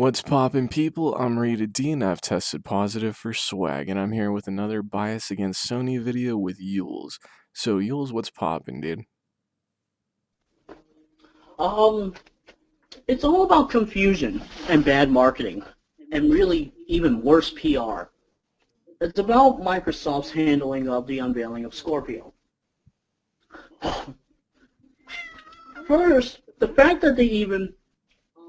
What's poppin', people? I'm Rita D, and I've tested positive for swag, and I'm here with another bias against Sony video with Yewles. So, Yewles, what's poppin', dude? Um, it's all about confusion and bad marketing, and really even worse PR. It's about Microsoft's handling of the unveiling of Scorpio. First, the fact that they even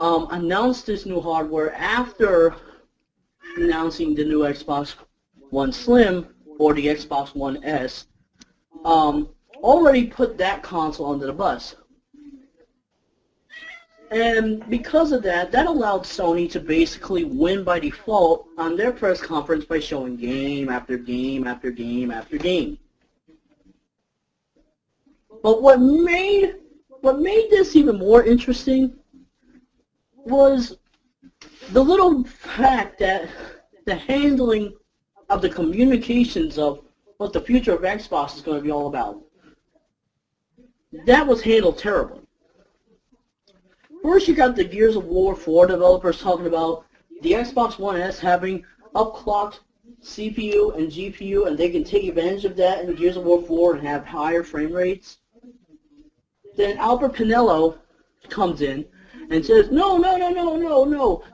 announced this new hardware after announcing the new Xbox One Slim or the Xbox One S already put that console under the bus. And because of that, that allowed Sony to basically win by default on their press conference by showing game after game after game after game. But what made this even more interesting was the little fact that the handling of the communications of what the future of Xbox is going to be all about. That was handled terribly. First, you got the Gears of War 4 developers talking about the Xbox One S having upclocked CPU and GPU, and they can take advantage of that in Gears of War 4 and have higher frame rates. Then Albert Pinello comes in and says, no,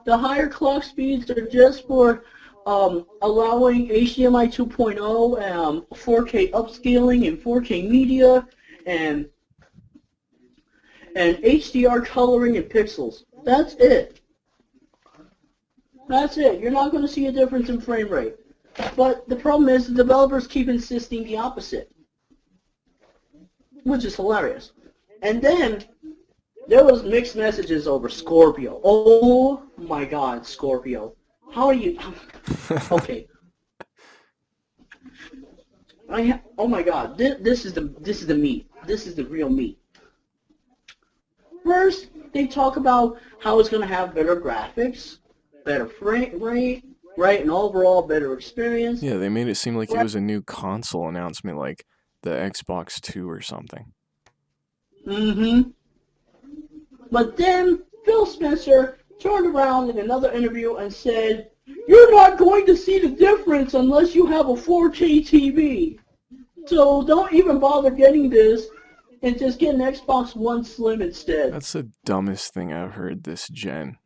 the higher clock speeds are just for allowing HDMI 2.0, 4K upscaling and 4K media, and HDR coloring and pixels. That's it. That's it. You're not going to see a difference in frame rate. But the problem is the developers keep insisting the opposite, which is hilarious. And then there was mixed messages over Scorpio. Oh my God, Scorpio. How are you? Okay. Oh my God. This is the meat. This is the real meat. First, they talk about how it's going to have better graphics, better frame rate, right, and overall better experience. Yeah, they made it seem like it was a new console announcement, like the Xbox 2 or something. Mm-hmm. But then Phil Spencer turned around in another interview and said, "You're not going to see the difference unless you have a 4K TV. So don't even bother getting this and just get an Xbox One Slim instead." That's the dumbest thing I've heard this gen.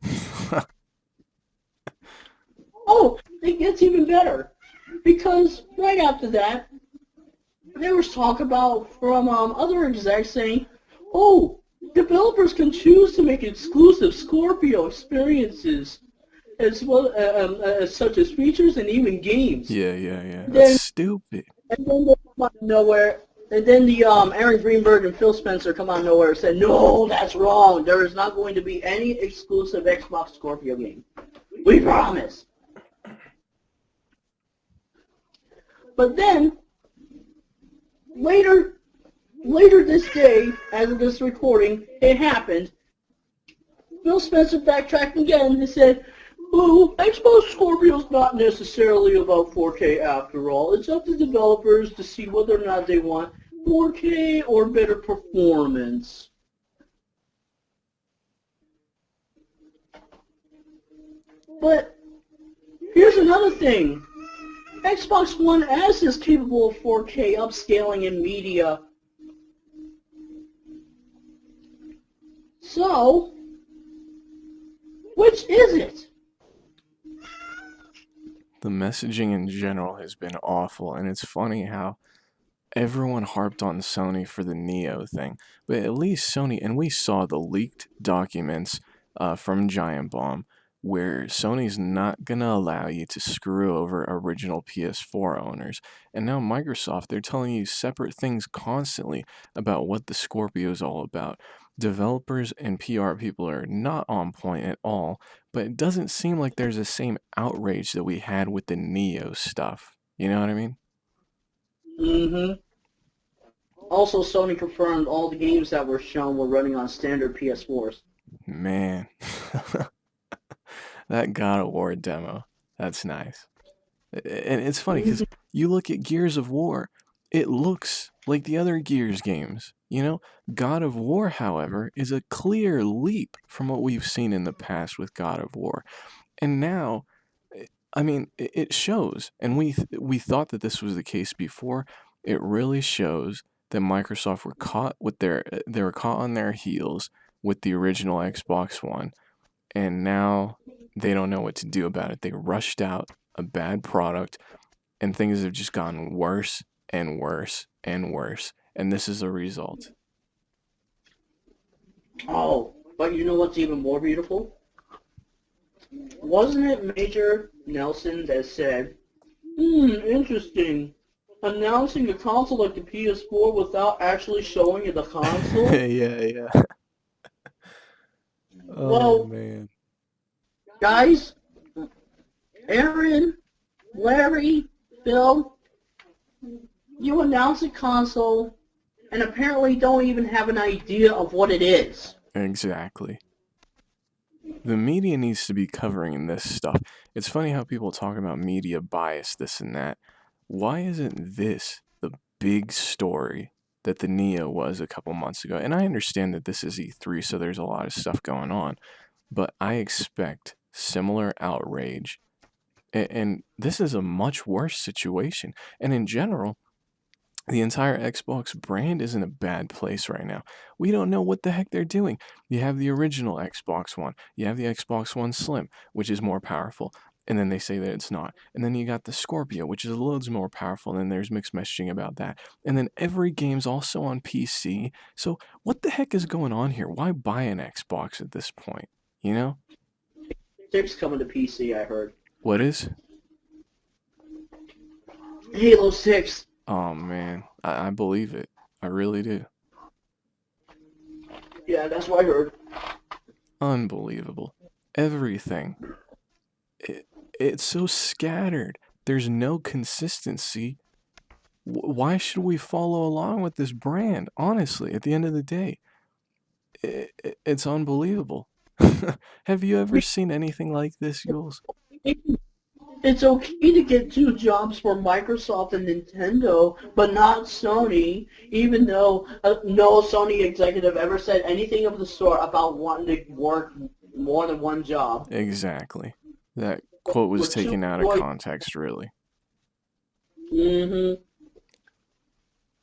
Oh, it gets even better. Because right after that, there was talk about from other execs saying, oh, developers can choose to make exclusive Scorpio experiences as well as such as features and even games. Yeah. Then, That's stupid. and then they come out of nowhere, and then the Aaron Greenberg and Phil Spencer come out of nowhere and said, no, that's wrong. There is not going to be any exclusive Xbox Scorpio game. We promise. But then, later this day, as of this recording, it happened. Phil Spencer backtracked again and said, "Oh, Xbox Scorpio's not necessarily about 4K after all. It's up to developers to see whether or not they want 4K or better performance." But here's another thing. Xbox One S is capable of 4K upscaling in media. So, which is it? The messaging in general has been awful, and it's funny how everyone harped on Sony for the Neo thing, but at least Sony, and we saw the leaked documents from Giant Bomb, where Sony's not gonna allow you to screw over original PS4 owners, and now Microsoft, they're telling you separate things constantly about what the Scorpio is all about. Developers and PR people are not on point at all, but it doesn't seem like there's the same outrage that we had with the Neo stuff. You know what I mean? Mm-hmm. Also, Sony confirmed all the games that were shown were running on standard PS4s. Man, that God of War demo, that's nice. And it's funny because you look at Gears of War, it looks like the other Gears games. You know, God of War, however, is a clear leap from what we've seen in the past with God of War. And now, I mean, it shows, and we thought that this was the case before. It really shows that Microsoft were caught with they were caught on their heels with the original Xbox One, and now they don't know what to do about it. They rushed out a bad product, and things have just gotten worse and worse and worse. And this is a result. Oh, but you know what's even more beautiful? Wasn't it Major Nelson that said, interesting. Announcing a console like the PS4 without actually showing you the console? Yeah, yeah. Oh Well, man. guys, Aaron, Larry, Bill, you announce a console and apparently don't even have an idea of what it is. Exactly. The media needs to be covering this stuff. It's funny how people talk about media bias, this and that. Why isn't this the big story that the Neo was a couple months ago? And I understand that this is E3, so there's a lot of stuff going on, but I expect similar outrage. And this is a much worse situation. And in general, the entire Xbox brand is in a bad place right now. We don't know what the heck they're doing. You have the original Xbox One, you have the Xbox One Slim, which is more powerful, and then they say that it's not. And then you got the Scorpio, which is loads more powerful, and then there's mixed messaging about that. And then every game's also on PC. So what the heck is going on here? Why buy an Xbox at this point? You know? 6 coming to PC, I heard. What is? Halo 6. Oh man, I believe it. I really do. Yeah, that's what I heard. Unbelievable. Everything. It, it's so scattered. There's no consistency. Why should we follow along with this brand? Honestly, at the end of the day, it's unbelievable. Have you ever seen anything like this, Yewles? It's okay to get 2 jobs for Microsoft and Nintendo, but not Sony, even though no Sony executive ever said anything of the sort about wanting to work more than 1 job. Exactly. That quote was With two taken out of boys. context, really. hmm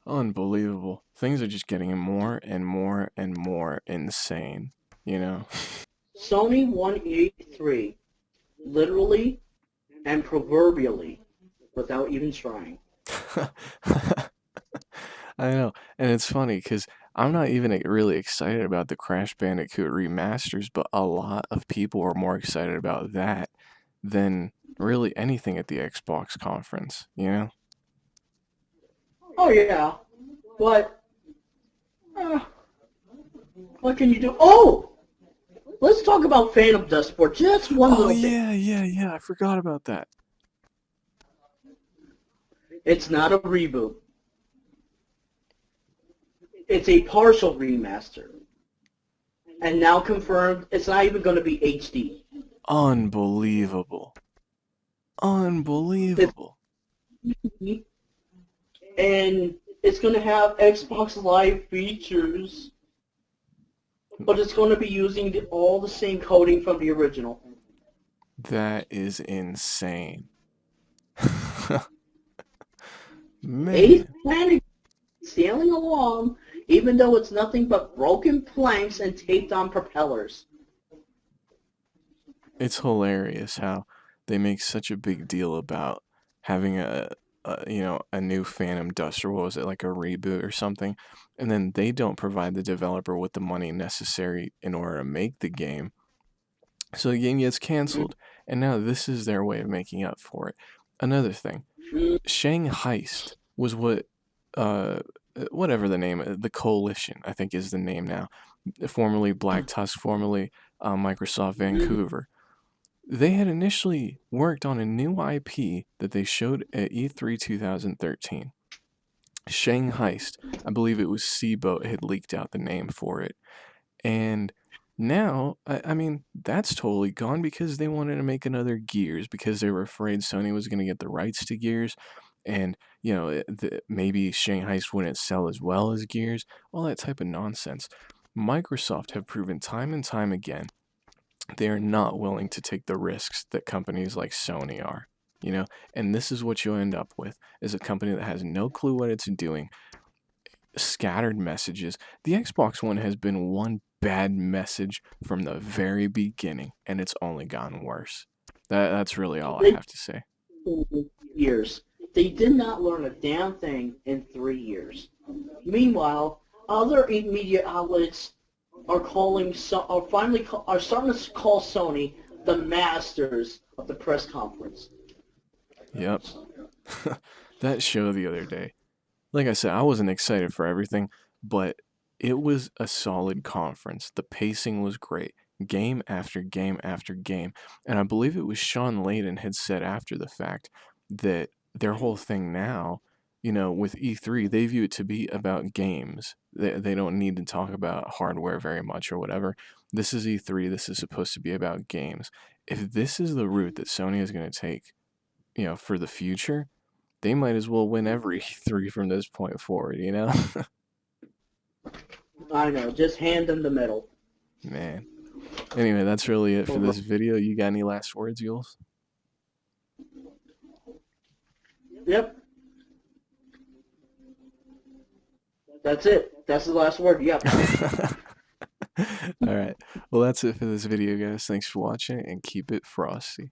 Unbelievable. Things are just getting more and more and more insane, you know? Sony won E3, literally and proverbially, without even trying. I know, and it's funny because I'm not even really excited about the Crash Bandicoot remasters, but a lot of people are more excited about that than really anything at the Xbox conference, you know? Oh yeah, but uh, what can you do? Oh, let's talk about Phantom Dust for just one Oh, little bit. yeah, yeah, yeah, I forgot about that. It's not a reboot. It's a partial remaster. And now confirmed, it's not even going to be HD. Unbelievable. It's, Unbelievable. and it's going to have Xbox Live features, but it's going to be using all the same coding from the original. That is insane. Ace Man. Planet sailing along, even though it's nothing but broken planks and taped on propellers. It's hilarious how they make such a big deal about having a new Phantom Dust, or what was it, like a reboot or something, and then they don't provide the developer with the money necessary in order to make the game, so the game gets canceled, and now this is their way of making up for it. Another thing, Shang Heist was what uh whatever the name, the Coalition, I think is the name now, formerly Black Tusk, formerly Microsoft Vancouver. They had initially worked on a new IP that they showed at E3 2013. Shang Heist. I believe it was Seaboat had leaked out the name for it. And now, I mean, that's totally gone because they wanted to make another Gears because they were afraid Sony was going to get the rights to Gears. and maybe Shanghai wouldn't sell as well as Gears, all that type of nonsense. Microsoft have proven time and time again they are not willing to take the risks that companies like Sony are. And this is what you'll end up with is a company that has no clue what it's doing, scattered messages. The Xbox One has been one bad message from the very beginning, and it's only gotten worse. That's really all I They have to say. years. They did not learn a damn thing in 3 years. Meanwhile, other media outlets are are starting to call Sony the masters of the press conference. Yep. That show the other day. Like I said, I wasn't excited for everything, but it was a solid conference. The pacing was great, game after game after game. And I believe it was Sean Layden had said after the fact that their whole thing now, with E3, they view it to be about games. They don't need to talk about hardware very much or whatever. This is E3, this is supposed to be about games. If this is the route that Sony is going to take, for the future, they might as well win every three from this point forward. I know, just hand them the medal. Man. Anyway, that's really it for this video. You got any last words, Yewles? Yep, that's it. That's the last word. Yep. All right. Well, that's it for this video, guys. Thanks for watching and keep it frosty.